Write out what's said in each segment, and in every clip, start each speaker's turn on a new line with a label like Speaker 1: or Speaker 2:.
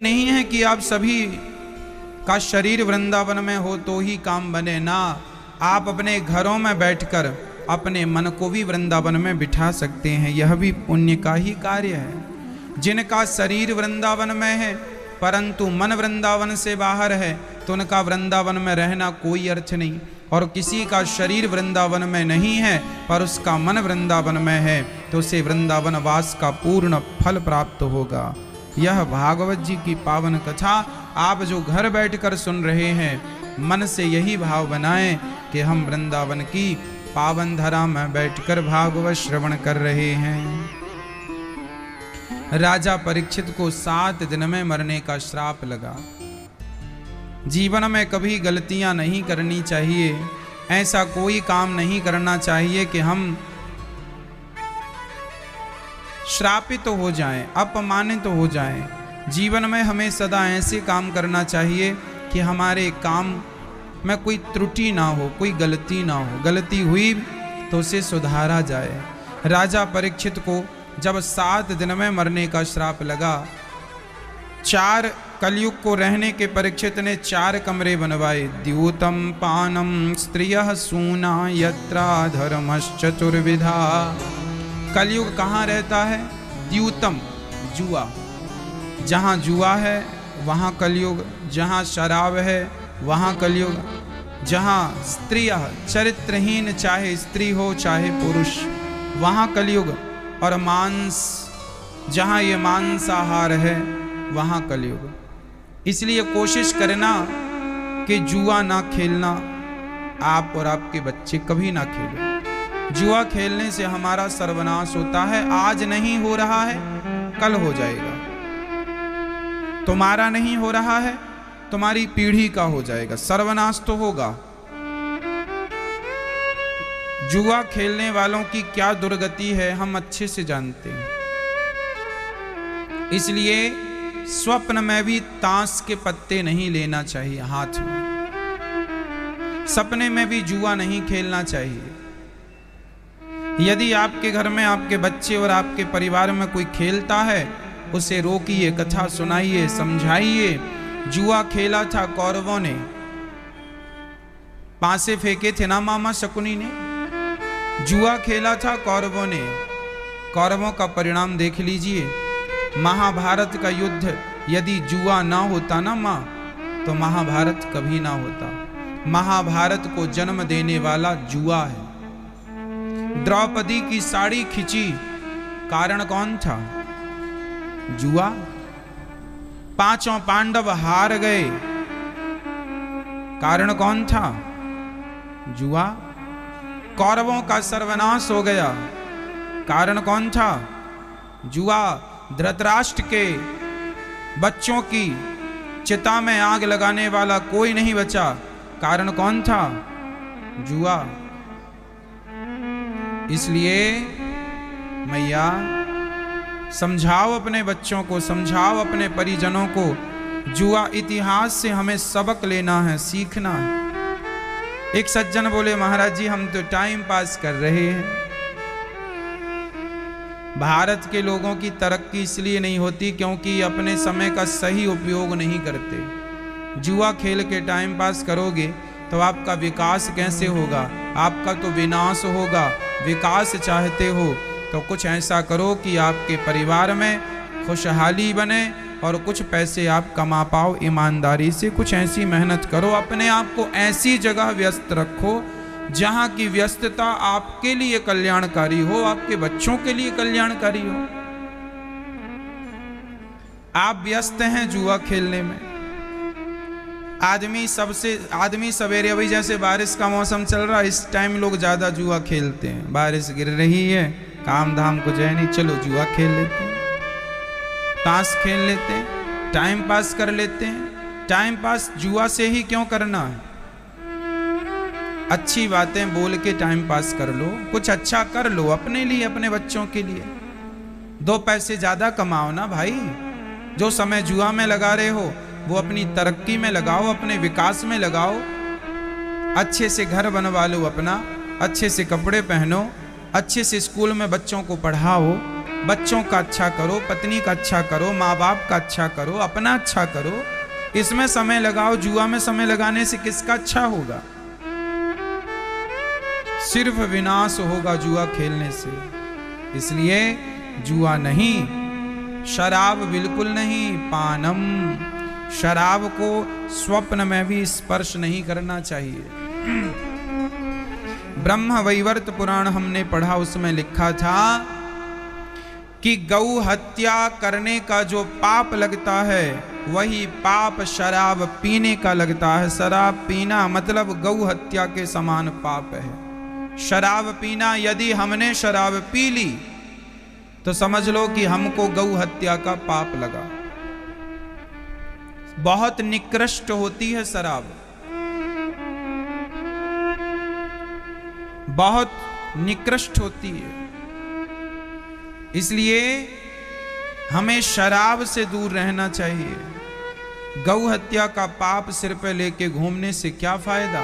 Speaker 1: नहीं है कि आप सभी का शरीर वृंदावन में हो तो ही काम बने ना। आप अपने घरों में बैठकर अपने मन को भी वृंदावन में बिठा सकते हैं, यह भी पुण्य का ही कार्य है। जिनका शरीर वृंदावन में है परंतु मन वृंदावन से बाहर है तो उनका वृंदावन में रहना कोई अर्थ नहीं। और किसी का शरीर वृंदावन में नहीं है पर उसका मन वृंदावन में है तो उसे वृंदावन वास का पूर्ण फल प्राप्त होगा। यह भागवत जी की पावन कथा आप जो घर बैठकर सुन रहे हैं, मन से यही भाव बनाएं कि हम वृंदावन की पावन धरा में बैठकर भागवत श्रवण कर रहे हैं। राजा परीक्षित को 7 दिन में मरने का श्राप लगा। जीवन में कभी गलतियां नहीं करनी चाहिए, ऐसा कोई काम नहीं करना चाहिए कि हम श्रापित हो जाएं, अपमानित हो जाएं। जीवन में हमें सदा ऐसे काम करना चाहिए कि हमारे काम में कोई त्रुटि ना हो, कोई गलती ना हो। गलती हुई तो उसे सुधारा जाए। राजा परीक्षित को जब 7 दिन में मरने का श्राप लगा, 4 कलयुग को रहने के परीक्षित ने 4 कमरे बनवाए। द्यूतम पानम स्त्रियः सूना यत्रा धर्मश्चतुर्विधा। कलयुग कहाँ रहता है? द्यूतम, जुआ। जहाँ जुआ है वहाँ कलयुग, जहाँ शराब है वहाँ कलयुग, जहाँ स्त्रियः चरित्रहीन, चाहे स्त्री हो चाहे पुरुष, वहाँ कलयुग। और मांस, जहाँ ये मांसाहार है वहाँ कलयुग। इसलिए कोशिश करना कि जुआ ना खेलना, आप और आपके बच्चे कभी ना खेलें। जुआ खेलने से हमारा सर्वनाश होता है। आज नहीं हो रहा है कल हो जाएगा। तुम्हारा नहीं हो रहा है तुम्हारी पीढ़ी का हो जाएगा, सर्वनाश तो होगा। जुआ खेलने वालों की क्या दुर्गति है हम अच्छे से जानते हैं। इसलिए स्वप्न में भी ताश के पत्ते नहीं लेना चाहिए हाथ में। सपने में भी जुआ नहीं खेलना चाहिए। यदि आपके घर में आपके बच्चे और आपके परिवार में कोई खेलता है, उसे रोकिए, कथा सुनाइए, समझाइए। जुआ खेला था कौरवों ने, पासे फेंके थे ना मामा शकुनी ने। जुआ खेला था कौरवों ने। कौरवों का परिणाम देख लीजिए। महाभारत का युद्ध यदि जुआ ना होता ना माँ, तो महाभारत कभी ना होता। महाभारत को जन्म देने वाला जुआ है। द्रौपदी की साड़ी खिंची, कारण कौन था? जुआ। 5 पांडव हार गए, कारण कौन था? जुआ। कौरवों का सर्वनाश हो गया, कारण कौन था? जुआ। धृतराष्ट्र के बच्चों की चिता में आग लगाने वाला कोई नहीं बचा, कारण कौन था? जुआ। इसलिए मैया समझाओ अपने बच्चों को, समझाओ अपने परिजनों को। जुआ इतिहास से हमें सबक लेना है, सीखना है। एक सज्जन बोले, महाराज जी हम तो टाइम पास कर रहे हैं। भारत के लोगों की तरक्की इसलिए नहीं होती क्योंकि अपने समय का सही उपयोग नहीं करते। जुआ खेल के टाइम पास करोगे तो आपका विकास कैसे होगा? आपका तो विनाश होगा। विकास चाहते हो तो कुछ ऐसा करो कि आपके परिवार में खुशहाली बने और कुछ पैसे आप कमा पाओ ईमानदारी से। कुछ ऐसी मेहनत करो, अपने आप को ऐसी जगह व्यस्त रखो जहां की व्यस्तता आपके लिए कल्याणकारी हो, आपके बच्चों के लिए कल्याणकारी हो। आप व्यस्त हैं जुआ खेलने में। आदमी सवेरे, अभी जैसे बारिश का मौसम चल रहा है, इस टाइम लोग ज्यादा जुआ खेलते हैं। बारिश गिर रही है, काम धाम कुछ है नहीं, चलो जुआ खेल लेते हैं, ताश खेल लेते हैं, टाइम पास कर लेते हैं। टाइम पास जुआ से ही क्यों करना है? अच्छी बातें बोल के टाइम पास कर लो, कुछ अच्छा कर लो अपने लिए, अपने बच्चों के लिए। 2 पैसे ज्यादा कमाओ ना भाई। जो समय जुआ में लगा रहे हो वो अपनी तरक्की में लगाओ, अपने विकास में लगाओ। अच्छे से घर बनवा लो अपना, अच्छे से कपड़े पहनो, अच्छे से स्कूल में बच्चों को पढ़ाओ, बच्चों का अच्छा करो, पत्नी का अच्छा करो, माँ बाप का अच्छा करो, अपना अच्छा करो। इसमें समय लगाओ, जुआ में समय लगाने से किसका अच्छा होगा? सिर्फ विनाश होगा जुआ खेलने से। इसलिए जुआ नहीं, शराब बिल्कुल नहीं, पानम, शराब को स्वप्न में भी स्पर्श नहीं करना चाहिए। ब्रह्म वैवर्त पुराण हमने पढ़ा, उसमें लिखा था कि गौ हत्या करने का जो पाप लगता है वही पाप शराब पीने का लगता है। शराब पीना मतलब गौ हत्या के समान पाप है। शराब पीना, यदि हमने शराब पी ली तो समझ लो कि हमको गौ हत्या का पाप लगा। बहुत निकृष्ट होती है शराब, बहुत निकृष्ट होती है। इसलिए हमें शराब से दूर रहना चाहिए। गौ हत्या का पाप सिर पे लेके घूमने से क्या फायदा?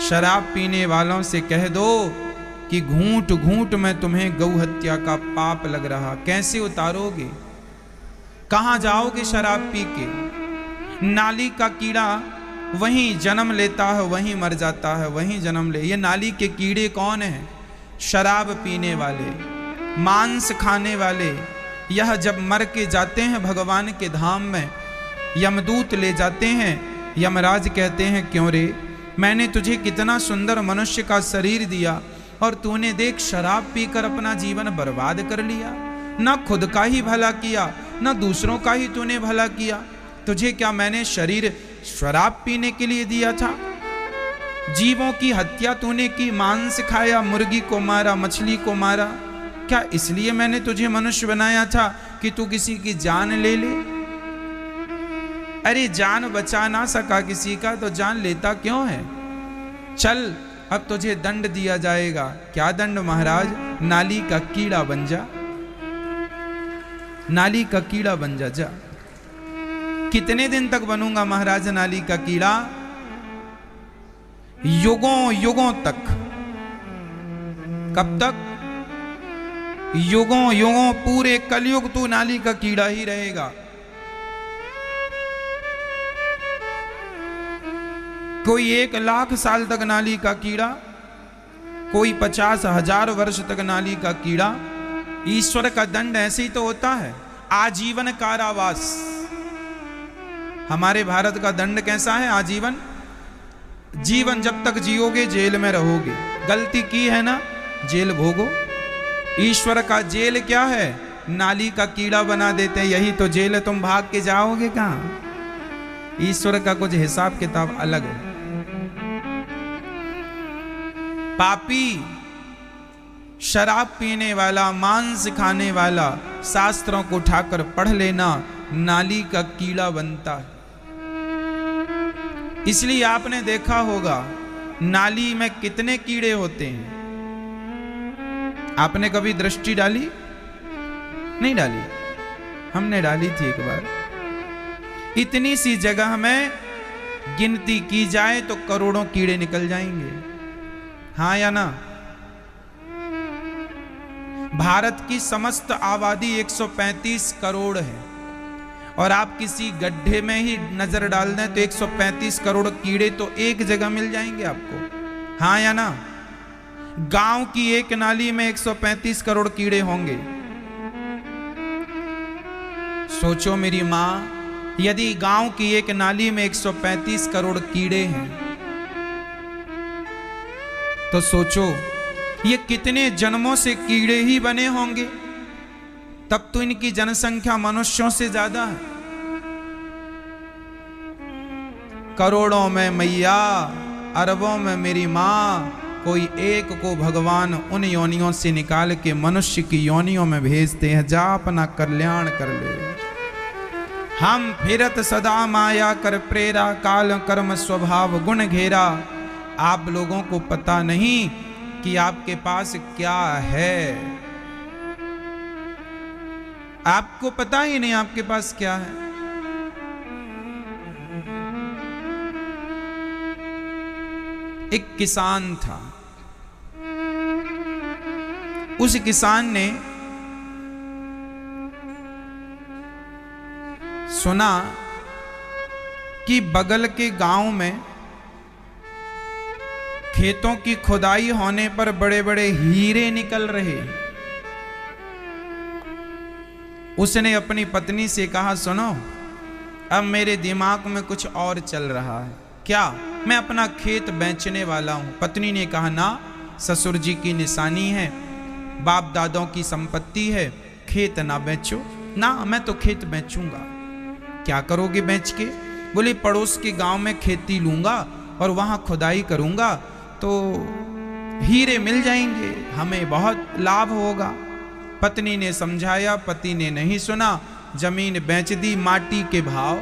Speaker 1: शराब पीने वालों से कह दो कि घूंट घूंट में तुम्हें गौ हत्या का पाप लग रहा, कैसे उतारोगे? कहां जाओगे शराब पी के? नाली का कीड़ा वहीं जन्म लेता है, वहीं मर जाता है, वहीं जन्म ले। ये नाली के कीड़े कौन हैं? शराब पीने वाले, मांस खाने वाले। यह जब मर के जाते हैं भगवान के धाम में, यमदूत ले जाते हैं। यमराज कहते हैं, क्यों रे, मैंने तुझे कितना सुंदर मनुष्य का शरीर दिया और तूने देख शराब पीकर अपना जीवन बर्बाद कर लिया। ना खुद का ही भला किया, ना दूसरों का ही तूने भला किया। तुझे क्या मैंने शरीर शराब पीने के लिए दिया था? जीवों की हत्या तूने की, मांस खाया, मुर्गी को मारा, मछली को मारा। क्या इसलिए मैंने तुझे मनुष्य बनाया था कि तू किसी की जान ले ले? अरे जान बचा ना सका किसी का तो जान लेता क्यों है? चल अब तुझे दंड दिया जाएगा। क्या दंड महाराज? नाली का कीड़ा बन जा, नाली का कीड़ा बन जा। जा। कितने दिन तक बनूंगा महाराज नाली का कीड़ा? युगों युगों तक। कब तक? युगों युगों, पूरे कलयुग तू नाली का कीड़ा ही रहेगा। कोई 1,00,000 साल तक नाली का कीड़ा, कोई 50,000 वर्ष तक नाली का कीड़ा। ईश्वर का दंड ऐसे ही तो होता है, आजीवन कारावास। हमारे भारत का दंड कैसा है? आजीवन। जीवन जब तक जियोगे जेल में रहोगे, गलती की है ना, जेल भोगो। ईश्वर का जेल क्या है? नाली का कीड़ा बना देते हैं, यही तो जेल है। तुम भाग के जाओगे कहां? ईश्वर का कुछ हिसाब किताब अलग है। पापी, शराब पीने वाला, मांस खाने वाला, शास्त्रों को उठाकर पढ़ लेना, नाली का कीड़ा बनता है। इसलिए आपने देखा होगा नाली में कितने कीड़े होते हैं। आपने कभी दृष्टि डाली? नहीं डाली? हमने डाली थी एक बार। इतनी सी जगह में गिनती की जाए तो करोड़ों कीड़े निकल जाएंगे। हाँ या ना? भारत की समस्त आबादी 135 करोड़ है और आप किसी गड्ढे में ही नजर डाल दें तो 135 करोड़ कीड़े तो एक जगह मिल जाएंगे आपको। हाँ या ना? गांव की एक नाली में 135 करोड़ कीड़े होंगे। सोचो मेरी मां, यदि गांव की एक नाली में 135 करोड़ कीड़े हैं तो सोचो ये कितने जन्मों से कीड़े ही बने होंगे। तब तो इनकी जनसंख्या मनुष्यों से ज्यादा है। करोड़ों में मैया, अरबों में मेरी मां, कोई एक को भगवान उन योनियों से निकाल के मनुष्य की योनियों में भेजते हैं। जा अपना कल्याण कर ले। हम फिरत सदा माया कर प्रेरा, काल कर्म स्वभाव गुण घेरा। आप लोगों को पता नहीं कि आपके पास क्या है। आपको पता ही नहीं आपके पास क्या है। एक किसान था, उस किसान ने सुना कि बगल के गांव में खेतों की खुदाई होने पर बड़े बड़े हीरे निकल रहे। उसने अपनी पत्नी से कहा, सुनो, अब मेरे दिमाग में कुछ और चल रहा है। क्या? मैं अपना खेत बेचने वाला हूं। पत्नी ने कहा, ना, ससुर जी की निशानी है, बाप दादों की संपत्ति है, खेत ना बेचो। ना, मैं तो खेत बेचूंगा। क्या करोगे बेच के? बोले, पड़ोस के गांव में खेती लूंगा और वहां खुदाई करूंगा तो हीरे मिल जाएंगे, हमें बहुत लाभ होगा। पत्नी ने समझाया, पति ने नहीं सुना, जमीन बेच दी माटी के भाव।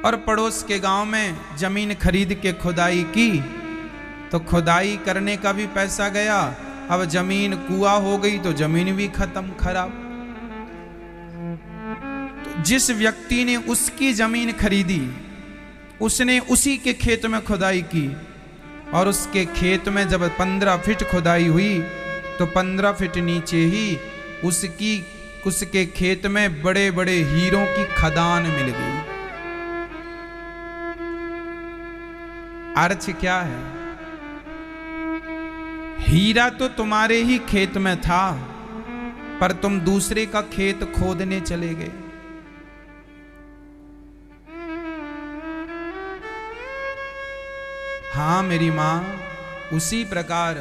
Speaker 1: और पड़ोस के गांव में जमीन खरीद के खुदाई की तो खुदाई करने का भी पैसा गया। अब जमीन कुआं हो गई तो जमीन भी खत्म, खराब। तो जिस व्यक्ति ने उसकी जमीन खरीदी, उसने उसी के खेत में खुदाई की और उसके खेत में जब 15 फीट खुदाई हुई तो 15 फीट नीचे ही उसके खेत में बड़े बड़े हीरों की खदान मिल गई। अर्थ क्या है? हीरा तो तुम्हारे ही खेत में था, पर तुम दूसरे का खेत खोदने चले गए। हाँ मेरी मां, उसी प्रकार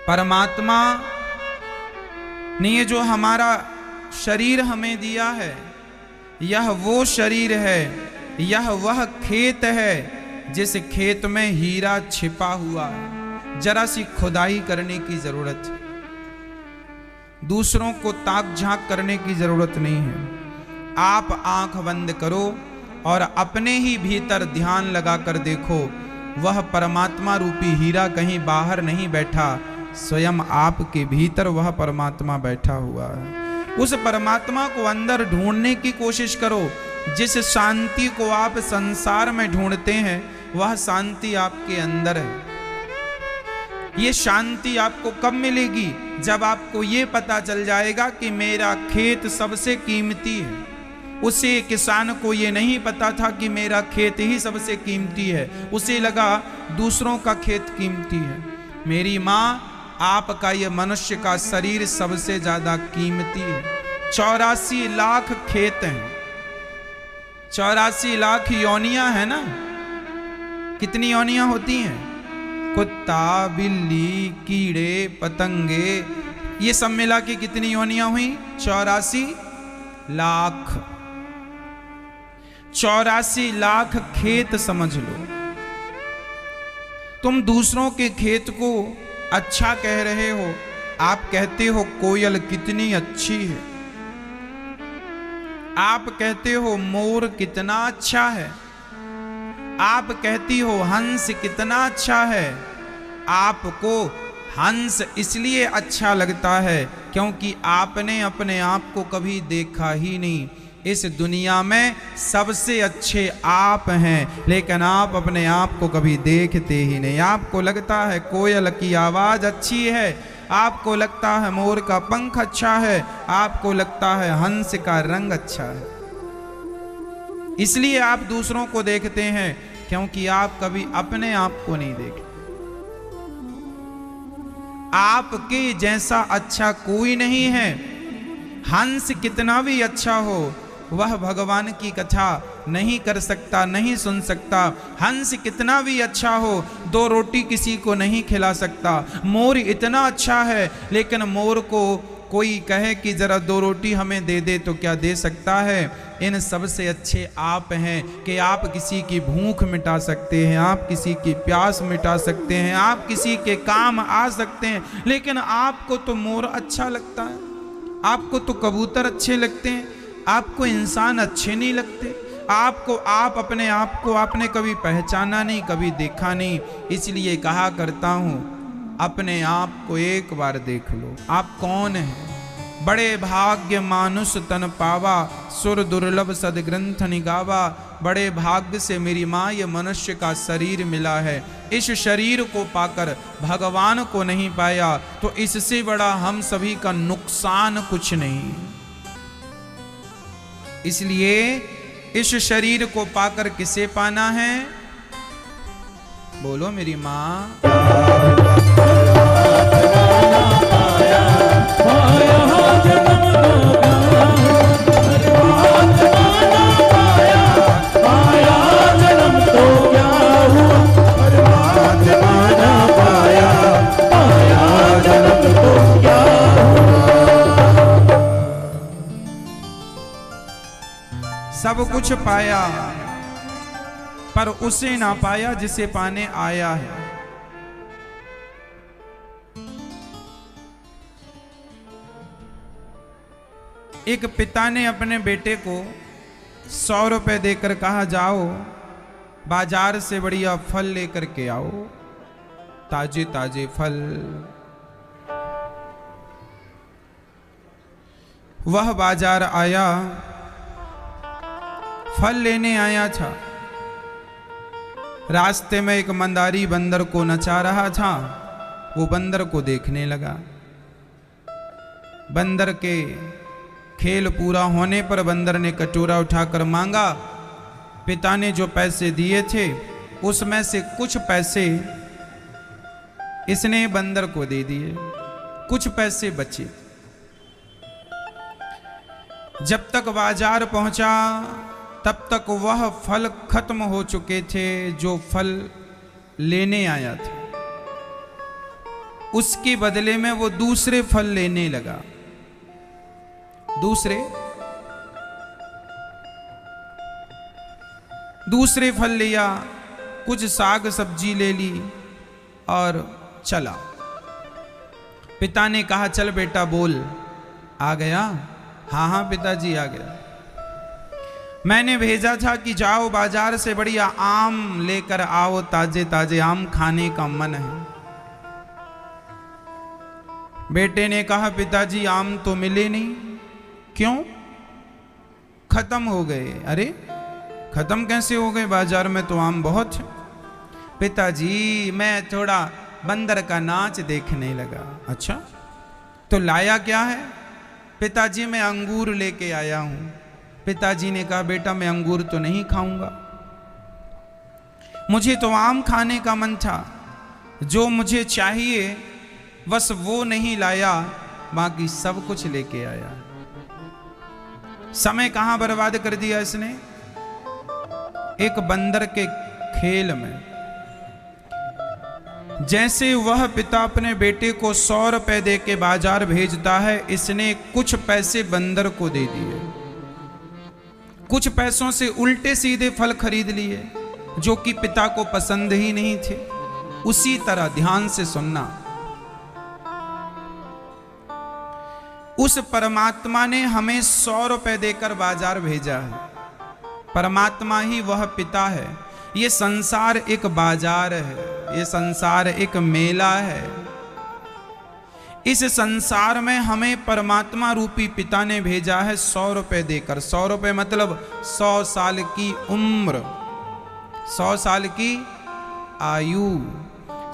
Speaker 1: परमात्मा ने ये जो हमारा शरीर हमें दिया है, यह वो शरीर है, यह वह खेत है जिस खेत में हीरा छिपा हुआ है। जरा सी खुदाई करने की जरूरत है, दूसरों को ताक झांक करने की जरूरत नहीं है। आप आंख बंद करो और अपने ही भीतर ध्यान लगाकर देखो, वह परमात्मा रूपी हीरा कहीं बाहर नहीं बैठा, स्वयं आपके भीतर वह परमात्मा बैठा हुआ है। उस परमात्मा को अंदर ढूंढने की कोशिश करो। जिस शांति को आप संसार में ढूंढते हैं, वह शांति आपके अंदर है। ये शांति आपको कब मिलेगी? जब आपको ये पता चल जाएगा कि मेरा खेत सबसे कीमती है। उसे किसान को ये नहीं पता था कि मेरा खेत ही सबसे कीमती है, उसे लगा दूसरों का खेत कीमती है। मेरी माँ, आपका ये मनुष्य का शरीर सबसे ज्यादा कीमती है। 84 लाख खेत हैं, 84 लाख योनियां हैं ना। कितनी योनियां होती हैं? कुत्ता, बिल्ली, कीड़े, पतंगे, ये सब मिला के कितनी योनियां हुई? 84 लाख। 84 लाख खेत समझ लो। तुम दूसरों के खेत को अच्छा कह रहे हो। आप कहते हो कोयल कितनी अच्छी है, आप कहते हो मोर कितना अच्छा है, आप कहती हो हंस कितना अच्छा है। आपको हंस इसलिए अच्छा लगता है क्योंकि आपने अपने आप को कभी देखा ही नहीं। इस दुनिया में सबसे अच्छे आप हैं, लेकिन आप अपने आप को कभी देखते ही नहीं। आपको लगता है कोयल की आवाज अच्छी है, आपको लगता है मोर का पंख अच्छा है, आपको लगता है हंस का रंग अच्छा है। इसलिए आप दूसरों को देखते हैं क्योंकि आप कभी अपने आप को नहीं देखते। आपके जैसा अच्छा कोई नहीं है। हंस कितना भी अच्छा हो, वह भगवान की कथा नहीं कर सकता, नहीं सुन सकता। हंस कितना भी अच्छा हो, 2 रोटी किसी को नहीं खिला सकता। मोर इतना अच्छा है, लेकिन मोर को कोई कहे कि जरा 2 रोटी हमें दे दे तो क्या दे सकता है? इन सबसे अच्छे आप हैं कि आप किसी की भूख मिटा सकते हैं, आप किसी की प्यास मिटा सकते हैं, आप किसी के काम आ सकते हैं। लेकिन आपको तो मोर अच्छा लगता है, आपको तो कबूतर अच्छे लगते हैं, आपको इंसान अच्छे नहीं लगते। आपको आप अपने आप को आपने कभी पहचाना नहीं, कभी देखा नहीं। इसलिए कहा करता हूं, अपने आप को एक बार देख लो, आप कौन हैं। बड़े भाग्य मानुष तन पावा, सुर दुर्लभ सदग्रंथ निगावा। बड़े भाग्य से मेरी माँ ये मनुष्य का शरीर मिला है। इस शरीर को पाकर भगवान को नहीं पाया तो इससे बड़ा हम सभी का नुकसान कुछ नहीं। इसलिए इस शरीर को पाकर किसे पाना है? बोलो मेरी माँ। सब कुछ पाया पर उसे ना पाया जिसे पाने आया है। एक पिता ने अपने बेटे को 100 रुपए देकर कहा, जाओ बाजार से बढ़िया फल लेकर के आओ, ताजे ताजे फल। वह बाजार आया, फल लेने आया था। रास्ते में एक मंदारी बंदर को नचा रहा था। वो बंदर को देखने लगा। बंदर के खेल पूरा होने पर बंदर ने कटोरा उठाकर मांगा। पिता ने जो पैसे दिए थे उसमें से कुछ पैसे इसने बंदर को दे दिए, कुछ पैसे बचे। जब तक बाजार पहुंचा तब तक वह फल खत्म हो चुके थे जो फल लेने आया था। उसके बदले में वो दूसरे फल लेने लगा। दूसरे फल लिया, कुछ साग सब्जी ले ली और चला। पिता ने कहा, चल बेटा बोल। आ गया? हाँ हाँ पिताजी आ गया। मैंने भेजा था कि जाओ बाजार से बढ़िया आम लेकर आओ, ताजे ताजे आम खाने का मन है। बेटे ने कहा, पिताजी आम तो मिले नहीं। क्यों? खत्म हो गए। अरे खत्म कैसे हो गए? बाजार में तो आम बहुत है। पिताजी मैं थोड़ा बंदर का नाच देखने लगा। अच्छा तो लाया क्या है? पिताजी मैं अंगूर लेके आया हूं। पिताजी ने कहा, बेटा मैं अंगूर तो नहीं खाऊंगा, मुझे तो आम खाने का मन था। जो मुझे चाहिए बस वो नहीं लाया, बाकी सब कुछ लेके आया। समय कहां बर्बाद कर दिया इसने? एक बंदर के खेल में। जैसे वह पिता अपने बेटे को 100 रुपए दे के बाजार भेजता है, इसने कुछ पैसे बंदर को दे दिए। कुछ पैसों से उल्टे सीधे फल खरीद लिए जो कि पिता को पसंद ही नहीं थे। उसी तरह ध्यान से सुनना, उस परमात्मा ने हमें 100 रुपए देकर बाजार भेजा है। परमात्मा ही वह पिता है। ये संसार एक बाजार है, ये संसार एक मेला है। इस संसार में हमें परमात्मा रूपी पिता ने भेजा है 100 रुपए देकर। 100 रुपए मतलब 100 साल की उम्र, 100 साल की आयु,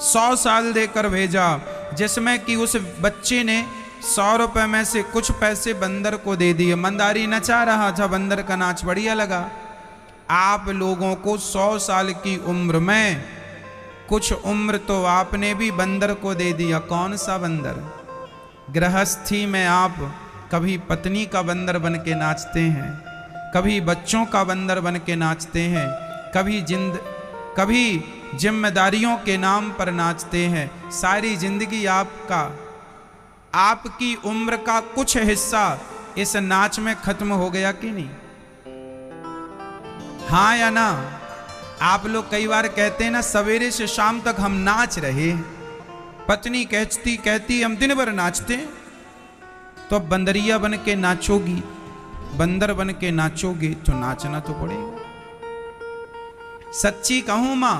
Speaker 1: 100 साल देकर भेजा, जिसमें कि उस बच्चे ने 100 रुपए में से कुछ पैसे बंदर को दे दिए। मंदारी नचा रहा था, बंदर का नाच बढ़िया लगा। आप लोगों को 100 साल की उम्र में कुछ उम्र तो आपने भी बंदर को दे दिया। कौन सा बंदर? गृहस्थी में आप कभी पत्नी का बंदर बन के नाचते हैं, कभी बच्चों का बंदर बन के नाचते हैं, कभी जिम्मेदारियों के नाम पर नाचते हैं। सारी जिंदगी आपकी उम्र का कुछ हिस्सा इस नाच में खत्म हो गया कि नहीं? हाँ या ना? आप लोग कई बार कहते हैं ना, सवेरे से शाम तक हम नाच रहे। पत्नी कहती हम दिन भर नाचते। तो अब बंदरिया बन के नाचोगी, बंदर बन के नाचोगे तो नाचना तो पड़ेगा। सच्ची कहूं मां,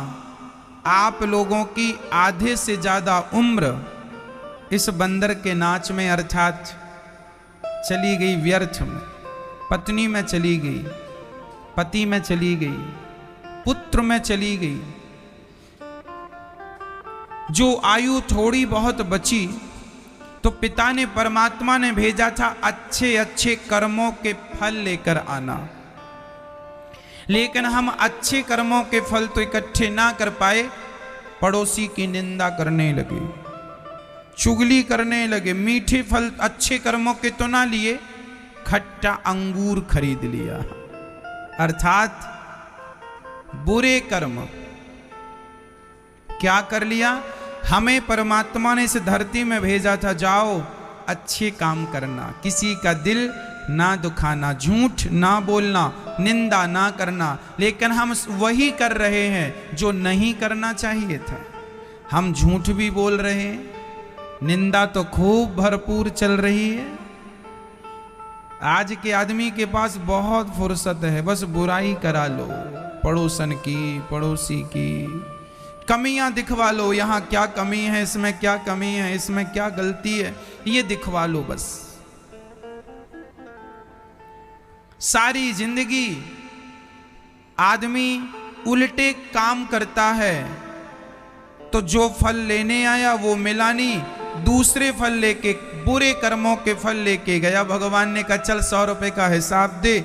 Speaker 1: आप लोगों की आधे से ज्यादा उम्र इस बंदर के नाच में, अर्थात चली गई व्यर्थ में, पत्नी में चली गई, पति में चली गई, पुत्र में चली गई। जो आयु थोड़ी बहुत बची तो पिता ने, परमात्मा ने भेजा था अच्छे अच्छे कर्मों के फल लेकर आना, लेकिन हम अच्छे कर्मों के फल तो इकट्ठे ना कर पाए, पड़ोसी की निंदा करने लगे, चुगली करने लगे। मीठे फल अच्छे कर्मों के तो ना लिए, खट्टा अंगूर खरीद लिया। अर्थात बुरे कर्म क्या कर लिया? हमें परमात्मा ने इस धरती में भेजा था, जाओ अच्छे काम करना, किसी का दिल ना दुखाना, झूठ ना बोलना, निंदा ना करना, लेकिन हम वही कर रहे हैं जो नहीं करना चाहिए था। हम झूठ भी बोल रहे हैं, निंदा तो खूब भरपूर चल रही है। आज के आदमी के पास बहुत फुर्सत है, बस बुराई करा लो, पड़ोसन की, पड़ोसी की, कमियां दिखवा लो, यहाँ क्या कमी है, इसमें क्या कमी है, इसमें क्या गलती है, ये दिखवा लो बस। सारी जिंदगी आदमी उल्टे काम करता है तो जो फल लेने आया वो मिला नहीं, दूसरे फल लेके, बुरे कर्मों के फल लेके गया। भगवान ने कहा चल 100 रुपए का हिसाब दे।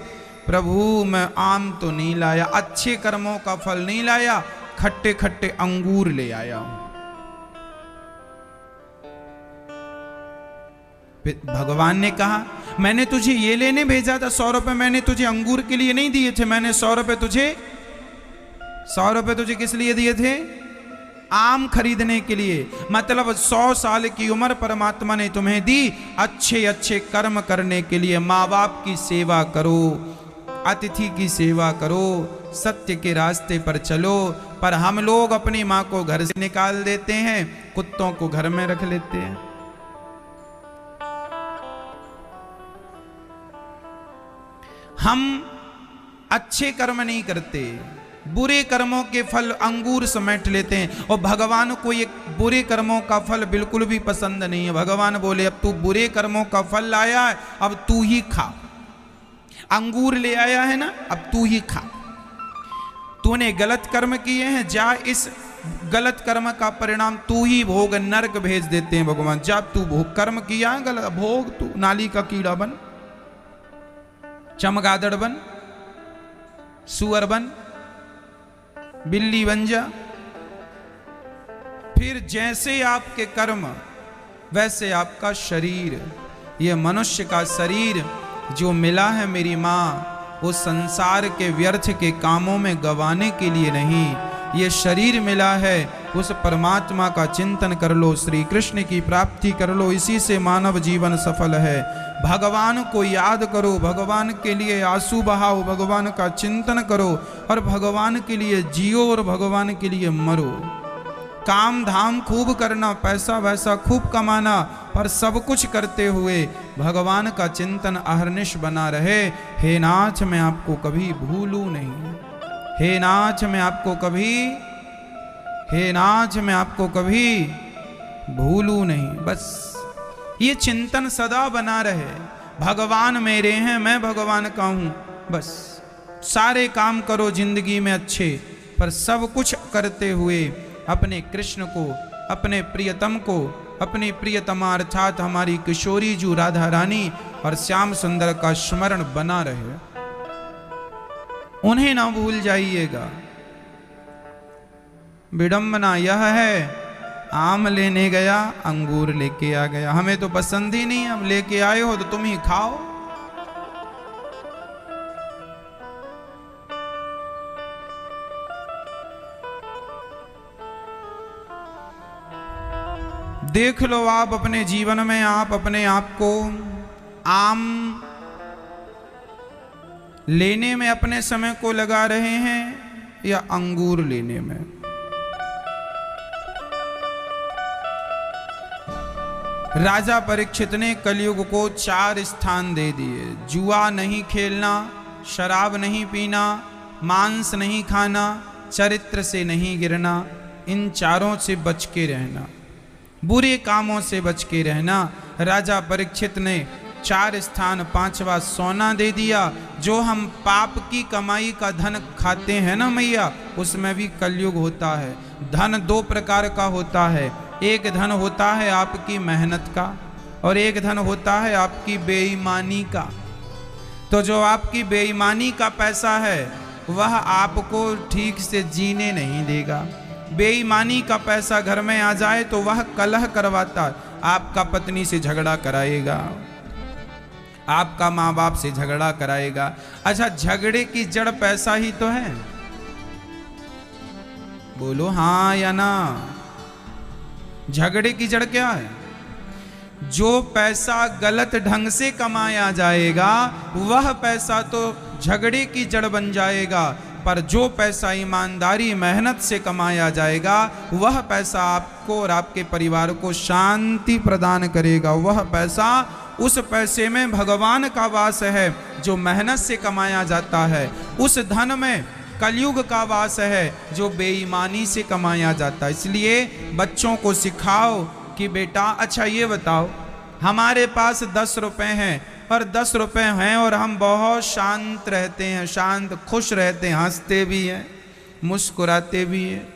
Speaker 1: प्रभु मैं आम तो नहीं लाया, अच्छे कर्मों का फल नहीं लाया, खट्टे खट्टे अंगूर ले आया हूं। भगवान ने कहा मैंने तुझे ये लेने भेजा था, 100 रुपए मैंने तुझे अंगूर के लिए नहीं दिए थे, मैंने 100 रुपए तुझे किस लिए दिए थे? आम खरीदने के लिए। मतलब 100 साल की उम्र परमात्मा ने तुम्हें दी अच्छे अच्छे कर्म करने के लिए। माँ बाप की सेवा करो, अतिथि की सेवा करो, सत्य के रास्ते पर चलो। पर हम लोग अपनी माँ को घर से निकाल देते हैं, कुत्तों को घर में रख लेते हैं। हम अच्छे कर्म नहीं करते, बुरे कर्मों के फल अंगूर समेट लेते हैं। और भगवान को ये बुरे कर्मों का फल बिल्कुल भी पसंद नहीं है। भगवान बोले अब तू बुरे कर्मों का फल लाया है, अब तू ही खा। अंगूर ले आया है ना, अब तू ही खा। तूने गलत कर्म किए हैं, जा इस गलत कर्म का परिणाम तू ही भोग। नरक भेज देते हैं भगवान, जा तू भोग, कर्म किया है गलत, भोग तू। नाली का कीड़ा बन, चमगादड़ बन, सुअर बन, बिल्ली बन जा। फिर जैसे आपके कर्म वैसे आपका शरीर। ये मनुष्य का शरीर जो मिला है मेरी माँ, वो संसार के व्यर्थ के कामों में गंवाने के लिए नहीं, ये शरीर मिला है उस परमात्मा का चिंतन कर लो, श्री कृष्ण की प्राप्ति कर लो, इसी से मानव जीवन सफल है। भगवान को याद करो, भगवान के लिए आंसू बहाओ, भगवान का चिंतन करो और भगवान के लिए जियो और भगवान के लिए मरो। काम धाम खूब करना, पैसा वैसा खूब कमाना, पर सब कुछ करते हुए भगवान का चिंतन अहर्निश बना रहे। हे नाथ मैं आपको कभी भूलूं नहीं, हे नाथ मैं आपको कभी, हे नाथ मैं आपको कभी भूलूं नहीं। बस ये चिंतन सदा बना रहे, भगवान मेरे हैं, मैं भगवान का हूं। बस सारे काम करो जिंदगी में अच्छे, पर सब कुछ करते हुए अपने कृष्ण को, अपने प्रियतम को, अपनी प्रियतमा अर्थात हमारी किशोरी जू राधा रानी और श्याम सुंदर का स्मरण बना रहे, उन्हें ना भूल जाइएगा। विडंबना यह है, आम लेने गया, अंगूर लेके आ गया, हमें तो पसंद ही नहीं, अब लेके आए हो तो तुम ही खाओ। देख लो आप अपने जीवन में, आप अपने आप को आम लेने में अपने समय को लगा रहे हैं या अंगूर लेने में। राजा परीक्षित ने कलयुग को 4 स्थान दे दिए। जुआ नहीं खेलना, शराब नहीं पीना, मांस नहीं खाना, चरित्र से नहीं गिरना, इन चारों से बच के रहना, बुरे कामों से बच के रहना। राजा परीक्षित ने 4 स्थान 5वां सोना दे दिया। जो हम पाप की कमाई का धन खाते हैं ना मैया, उसमें भी कलयुग होता है। धन 2 प्रकार का होता है, एक धन होता है आपकी मेहनत का और एक धन होता है आपकी बेईमानी का। तो जो आपकी बेईमानी का पैसा है वह आपको ठीक से जीने नहीं देगा। बेईमानी का पैसा घर में आ जाए तो वह कलह करवाता, आपका पत्नी से झगड़ा कराएगा, आपका माँ बाप से झगड़ा कराएगा। अच्छा, झगड़े की जड़ पैसा ही तो है, बोलो हाँ या ना। झगड़े की जड़ क्या है? जो पैसा गलत ढंग से कमाया जाएगा वह पैसा तो झगड़े की जड़ बन जाएगा, पर जो पैसा ईमानदारी मेहनत से कमाया जाएगा वह पैसा आपको और आपके परिवार को शांति प्रदान करेगा। वह पैसा, उस पैसे में भगवान का वास है। जो मेहनत से कमाया जाता है उस धन में कलयुग का वास है, जो बेईमानी से कमाया जाता है। इसलिए बच्चों को सिखाओ कि बेटा अच्छा ये बताओ, हमारे पास 10 रुपए हैं और 10 रुपए हैं और हम बहुत शांत रहते हैं, शांत खुश रहते हैं, हंसते भी हैं, मुस्कुराते भी हैं,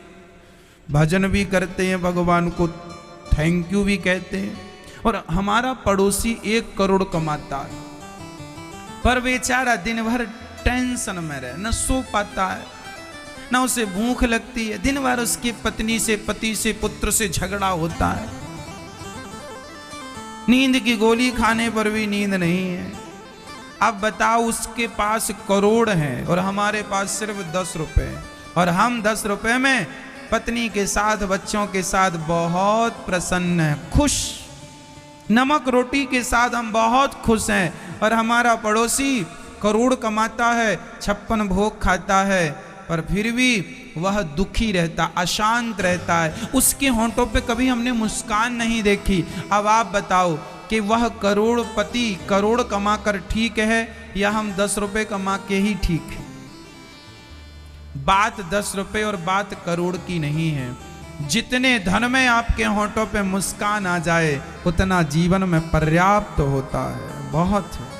Speaker 1: भजन भी करते हैं, भगवान को थैंक यू भी कहते हैं। और हमारा पड़ोसी 1 करोड़ कमाता है पर बेचारा दिन भर टेंशन में रहे, न सो पाता है, न उसे भूख लगती है, दिन भर उसकी पत्नी से, पति से, पुत्र से झगड़ा होता है, नींद की गोली खाने पर भी नींद नहीं है। अब बताओ, उसके पास करोड़ हैं और हमारे पास सिर्फ 10 रुपए, और हम 10 रुपए में पत्नी के साथ, बच्चों के साथ बहुत प्रसन्न हैं, खुश, नमक रोटी के साथ हम बहुत खुश हैं। और हमारा पड़ोसी करोड़ कमाता है, 56 भोग खाता है, पर फिर भी वह दुखी रहता, अशांत रहता है, उसके होंठों पे कभी हमने मुस्कान नहीं देखी। अब आप बताओ कि वह करोड़पति करोड़ कमा कर ठीक है या हम 10 रुपए कमा के ही ठीक है? बात 10 रुपए और बात करोड़ की नहीं है। जितने धन में आपके होंठों पे मुस्कान आ जाए उतना जीवन में पर्याप्त होता है, बहुत है।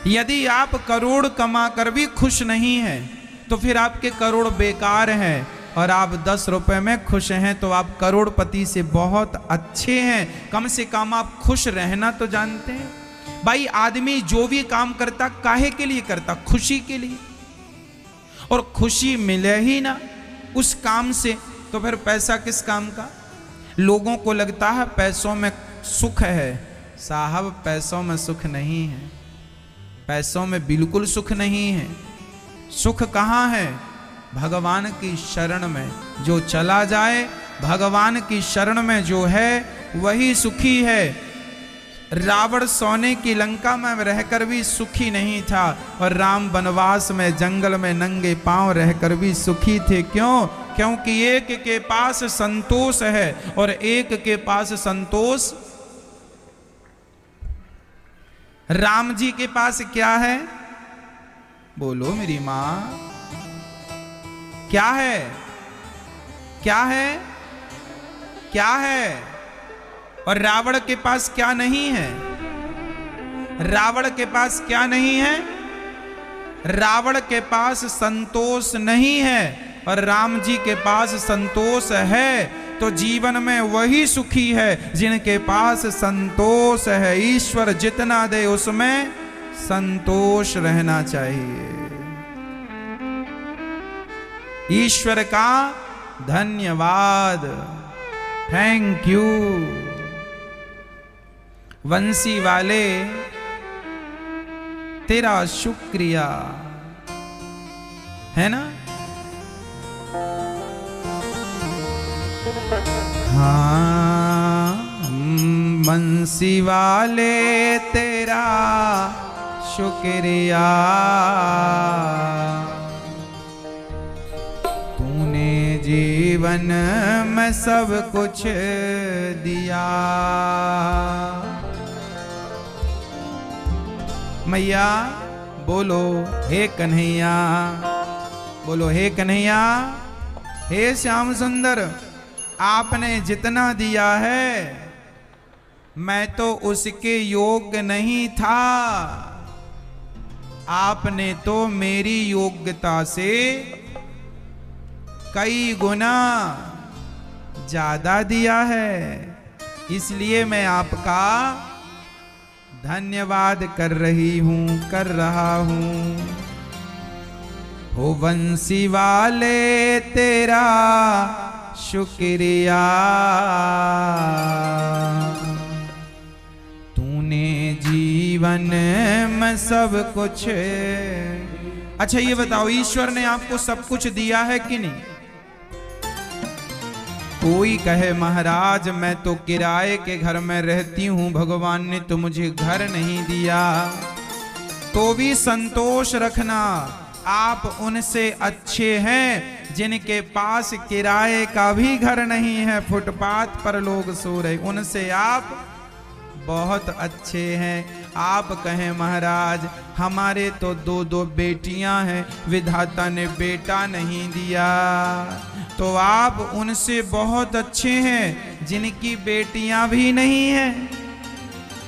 Speaker 1: यदि आप करोड़ कमा कर भी खुश नहीं हैं तो फिर आपके करोड़ बेकार हैं, और आप 10 रुपए में खुश हैं तो आप करोड़पति से बहुत अच्छे हैं। कम से कम आप खुश रहना तो जानते हैं। भाई, आदमी जो भी काम करता काहे के लिए करता? खुशी के लिए। और खुशी मिले ही ना उस काम से तो फिर पैसा किस काम का? लोगों को लगता है पैसों में सुख है, साहब पैसों में सुख नहीं है, पैसों में बिल्कुल सुख नहीं है। सुख कहाँ है? भगवान की शरण में। जो चला जाए भगवान की शरण में जो है वही सुखी है। रावण सोने की लंका में रहकर भी सुखी नहीं था, और राम वनवास में जंगल में नंगे पांव रहकर भी सुखी थे। क्यों? क्योंकि एक के पास संतोष है और एक के पास संतोष। राम जी के पास क्या है? बोलो मेरी मां, क्या है? क्या है? क्या है? और रावण के पास क्या नहीं है? रावण के पास क्या नहीं है? रावण के पास संतोष नहीं है और राम जी के पास संतोष है। तो जीवन में वही सुखी है जिनके पास संतोष है। ईश्वर जितना दे उसमें संतोष रहना चाहिए। ईश्वर का धन्यवाद, थैंक यू। वंशी वाले तेरा शुक्रिया, है ना? हाँ, वंशी वाले तेरा शुक्रिया, तूने जीवन में सब कुछ दिया। मैया बोलो हे कन्हैया, बोलो हे कन्हैया, हे श्याम सुंदर, आपने जितना दिया है मैं तो उसके योग्य नहीं था, आपने तो मेरी योग्यता से कई गुना ज्यादा दिया है, इसलिए मैं आपका धन्यवाद कर रहा हूं। हो बंसी वाले तेरा शुक्रिया, तूने जीवन में सब कुछ। अच्छा ये बताओ, ईश्वर ने आपको सब कुछ दिया है कि नहीं? कोई कहे महाराज मैं तो किराए के घर में रहती हूं, भगवान ने तो मुझे घर नहीं दिया, तो भी संतोष रखना, आप उनसे अच्छे हैं जिनके पास किराए का भी घर नहीं है, फुटपाथ पर लोग सो रहे, उनसे आप बहुत अच्छे हैं। आप कहें महाराज हमारे तो दो दो बेटियां हैं, विधाता ने बेटा नहीं दिया, तो आप उनसे बहुत अच्छे हैं जिनकी बेटियां भी नहीं हैं।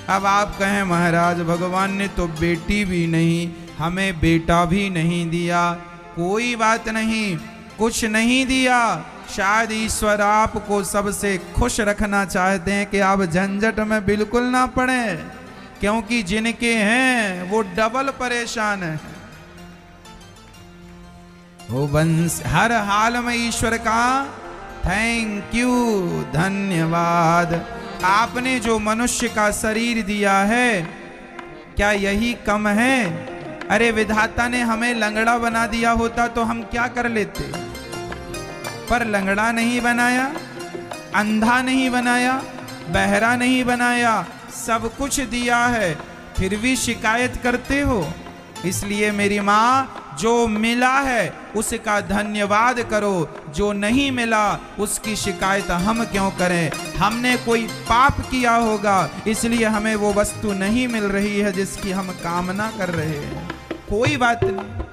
Speaker 1: अब आप कहें महाराज भगवान ने तो बेटी भी नहीं, हमें बेटा भी नहीं दिया, कोई बात नहीं, कुछ नहीं दिया, शायद ईश्वर आपको सबसे खुश रखना चाहते हैं कि आप झंझट में बिल्कुल ना पड़े, क्योंकि जिनके हैं वो डबल परेशान है। वो बंस हर हाल में ईश्वर का थैंक यू, धन्यवाद। आपने जो मनुष्य का शरीर दिया है, क्या यही कम है? अरे विधाता ने हमें लंगड़ा बना दिया होता तो हम क्या कर लेते, पर लंगड़ा नहीं बनाया, अंधा नहीं बनाया, बहरा नहीं बनाया, सब कुछ दिया है, फिर भी शिकायत करते हो। इसलिए मेरी माँ, जो मिला है उसका धन्यवाद करो, जो नहीं मिला उसकी शिकायत हम क्यों करें? हमने कोई पाप किया होगा इसलिए हमें वो वस्तु नहीं मिल रही है जिसकी हम कामना कर रहे हैं, कोई बात नहीं।